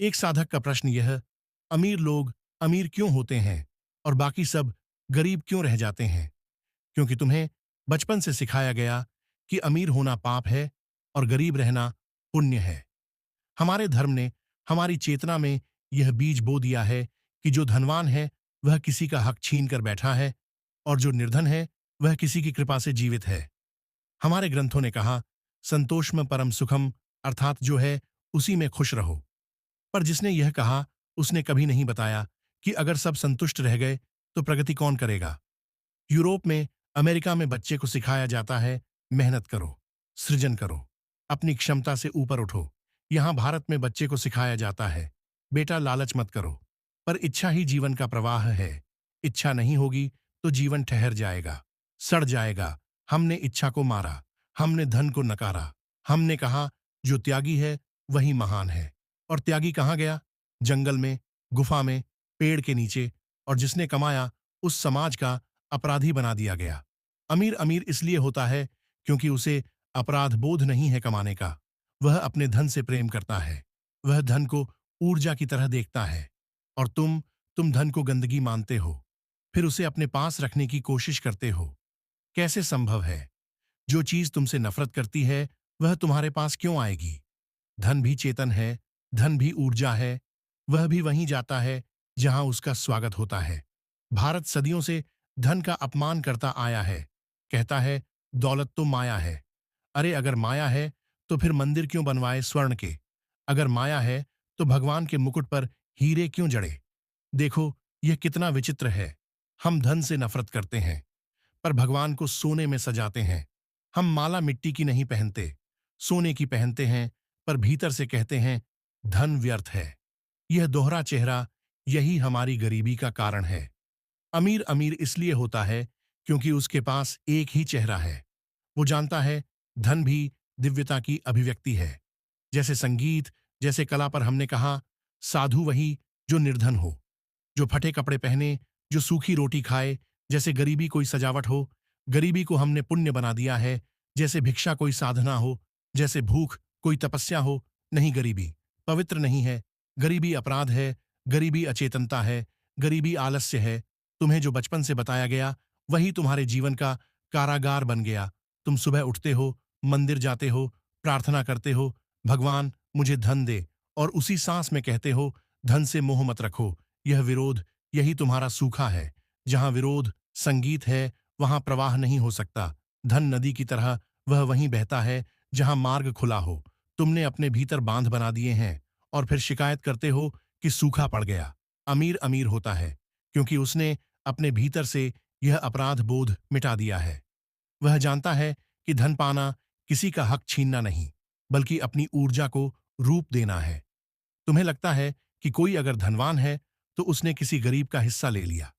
एक साधक का प्रश्न यह, अमीर लोग अमीर क्यों होते हैं और बाकी सब गरीब क्यों रह जाते हैं? क्योंकि तुम्हें बचपन से सिखाया गया कि अमीर होना पाप है और गरीब रहना पुण्य है। हमारे धर्म ने हमारी चेतना में यह बीज बो दिया है कि जो धनवान है वह किसी का हक छीन कर बैठा है और जो निर्धन है वह किसी की कृपा से जीवित है। हमारे ग्रंथों ने कहा, संतोषम परम सुखम, अर्थात जो है उसी में खुश रहो। पर जिसने यह कहा उसने कभी नहीं बताया कि अगर सब संतुष्ट रह गए तो प्रगति कौन करेगा। यूरोप में, अमेरिका में बच्चे को सिखाया जाता है, मेहनत करो, सृजन करो, अपनी क्षमता से ऊपर उठो। यहां भारत में बच्चे को सिखाया जाता है, बेटा लालच मत करो, पर इच्छा ही जीवन का प्रवाह है। इच्छा नहीं होगी तो जीवन ठहर जाएगा, सड़ जाएगा। हमने इच्छा को मारा, हमने धन को नकारा, हमने कहा जो त्यागी है वही महान है। और त्यागी कहाँ गया? जंगल में, गुफा में, पेड़ के नीचे। और जिसने कमाया उस समाज का अपराधी बना दिया गया। अमीर अमीर इसलिए होता है क्योंकि उसे अपराध बोध नहीं है कमाने का। वह अपने धन से प्रेम करता है, वह धन को ऊर्जा की तरह देखता है। और तुम धन को गंदगी मानते हो, फिर उसे अपने पास रखने की कोशिश करते हो। कैसे संभव है? जो चीज तुमसे नफरत करती है वह तुम्हारे पास क्यों आएगी? धन भी चेतन है, धन भी ऊर्जा है, वह भी वहीं जाता है जहां उसका स्वागत होता है। भारत सदियों से धन का अपमान करता आया है, कहता है दौलत तो माया है। अरे अगर माया है तो फिर मंदिर क्यों बनवाए स्वर्ण के? अगर माया है तो भगवान के मुकुट पर हीरे क्यों जड़े? देखो, यह कितना विचित्र है। हम धन से नफरत करते हैं पर भगवान को सोने में सजाते हैं। हम माला मिट्टी की नहीं पहनते, सोने की पहनते हैं, पर भीतर से कहते हैं धन व्यर्थ है। यह दोहरा चेहरा, यही हमारी गरीबी का कारण है। अमीर अमीर इसलिए होता है क्योंकि उसके पास एक ही चेहरा है। वो जानता है धन भी दिव्यता की अभिव्यक्ति है। जैसे संगीत, जैसे कला। पर हमने कहा साधु वही जो निर्धन हो, जो फटे कपड़े पहने, जो सूखी रोटी खाए। जैसे गरीबी कोई सजावट हो, गरीबी को हमने पुण्य बना दिया है। जैसे भिक्षा कोई साधना हो, जैसे भूख कोई तपस्या हो। नहीं, गरीबी पवित्र नहीं है, गरीबी अपराध है, गरीबी अचेतनता है, गरीबी आलस्य है। तुम्हें जो बचपन से बताया गया वही तुम्हारे जीवन का कारागार बन गया। तुम सुबह उठते हो, मंदिर जाते हो, प्रार्थना करते हो, भगवान मुझे धन दे, और उसी सांस में कहते हो धन से मोह मत रखो। यह विरोध, यही तुम्हारा सूखा है। जहां विरोध संगीत है वहां प्रवाह नहीं हो सकता। धन नदी की तरह वह वहीं बहता है जहां मार्ग खुला हो। तुमने अपने भीतर बांध बना दिए हैं और फिर शिकायत करते हो कि सूखा पड़ गया। अमीर अमीर होता है क्योंकि उसने अपने भीतर से यह अपराध बोध मिटा दिया है। वह जानता है कि धन पाना किसी का हक छीनना नहीं, बल्कि अपनी ऊर्जा को रूप देना है। तुम्हें लगता है कि कोई अगर धनवान है तो उसने किसी गरीब का हिस्सा ले लिया।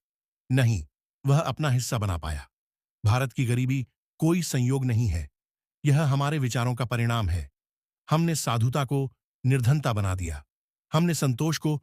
नहीं, वह अपना हिस्सा बना पाया। भारत की गरीबी कोई संयोग नहीं है, यह हमारे विचारों का परिणाम है। हमने साधुता को निर्धनता बना दिया, हमने संतोष को